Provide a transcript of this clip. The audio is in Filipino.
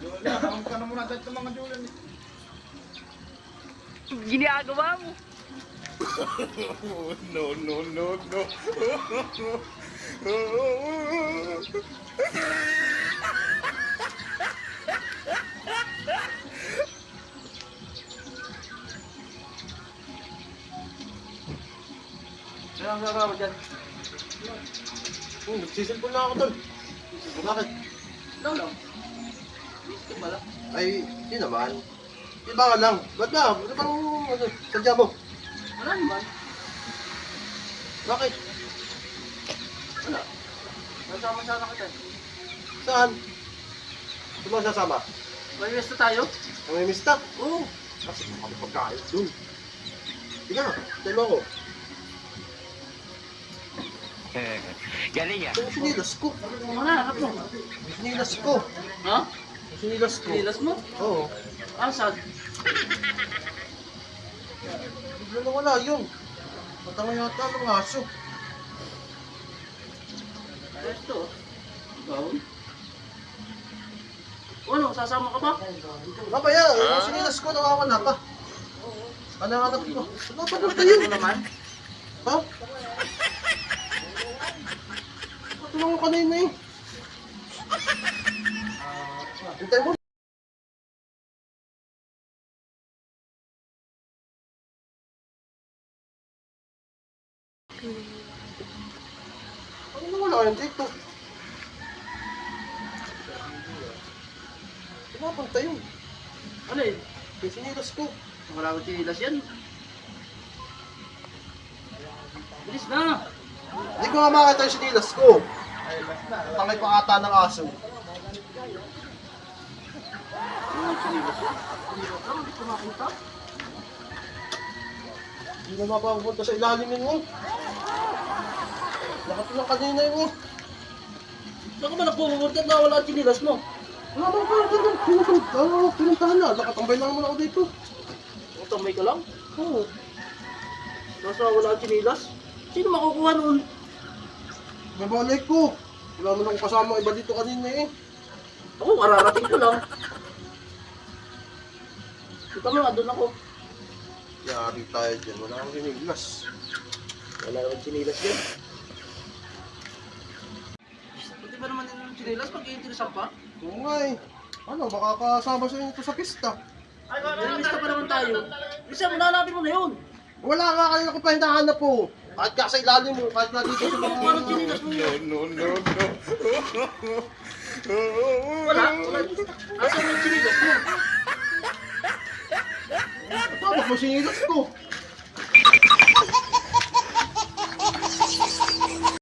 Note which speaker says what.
Speaker 1: Lola, tawag ka na muna dahil sa mga Julian.
Speaker 2: Ginagawa mo.
Speaker 1: No, no, no, no.
Speaker 3: Ano ang gagawa mo dyan? Nagsisilpon na ako tol. Bakit?
Speaker 2: Lolo. Biscuit ba lang?
Speaker 3: Ay, yun naman. Iba ka lang. Ba't na? Ano bang sadya mo?
Speaker 2: Wala naman.
Speaker 3: Bakit?
Speaker 2: Wala. Nasama sana kita.
Speaker 3: Saan? Saan mo sasama?
Speaker 2: May resto tayo?
Speaker 3: May mista?
Speaker 2: Oo.
Speaker 3: Kasi kami pagkain dun. Sige na, tayo mo ako.
Speaker 4: Galing ah.
Speaker 3: Ito yung sinilas ko.
Speaker 2: Wala, hanap mo.
Speaker 3: Yung sinilas ko.
Speaker 2: Ha?
Speaker 3: Yung sinilas ko.
Speaker 2: Nilas mo?
Speaker 3: Oo.
Speaker 2: Ah, saan?
Speaker 3: Bigla na wala yun. Matanga yata ng aso.
Speaker 2: Resto. Bawon? O ano, sasama ka ba?
Speaker 3: Mamaya, yung sinilas ko nawawala pa. Hanap ko. Ano pa ba tayo?
Speaker 2: Ano naman?
Speaker 3: Ha? Tulungan ko kanina eh. Hintay mo. Ano na wala yan dito? Pinapunta yun.
Speaker 2: Ano eh?
Speaker 3: Yung sinilas ko.
Speaker 2: Wala ko sinilas yan. Bilis na!
Speaker 3: Hindi ko nga makita yung sinilas ko. Tangay pa ata ng aso.
Speaker 2: Ano sinilas yan? Hindi ko makita.
Speaker 3: Hindi na mapapunta sa ilalimin mo. Nakatulong kanina yun eh.
Speaker 2: Saan ka ba nagpupurtat na wala ang sinilas mo?
Speaker 3: Wala bang pinuntahan na. Nakatambay lang muna ako dito.
Speaker 2: Tambay ka lang?
Speaker 3: Oo.
Speaker 2: Nasa wala ang sinilas? Sino makukuha noon?
Speaker 3: Nabalik ko. Wala mo akong kasama iba dito kanina eh.
Speaker 2: Ako, mararating ko lang. Kita mo nga, doon ako.
Speaker 3: Yari tayo dyan. Wala akong sinilas.
Speaker 2: Wala naman sinilas yan. Buti ba naman yung sinilas pag-iinteresan pa?
Speaker 3: Oo nga eh. Ano, baka kasama sa inyo sa pista.
Speaker 2: May lista pa naman tayo. Bisa, hanapin mo na yun.
Speaker 3: Wala nga kanina ko pa hinahanap po. Kahit ka sa ilalim mo, kahit nga dito sa
Speaker 2: Sino makukuha ng sinilas mo
Speaker 1: No,
Speaker 2: yun?
Speaker 1: no, no, no.
Speaker 2: Wala. Asan yung sinilas mo?
Speaker 3: Tapos mo sinilas ko.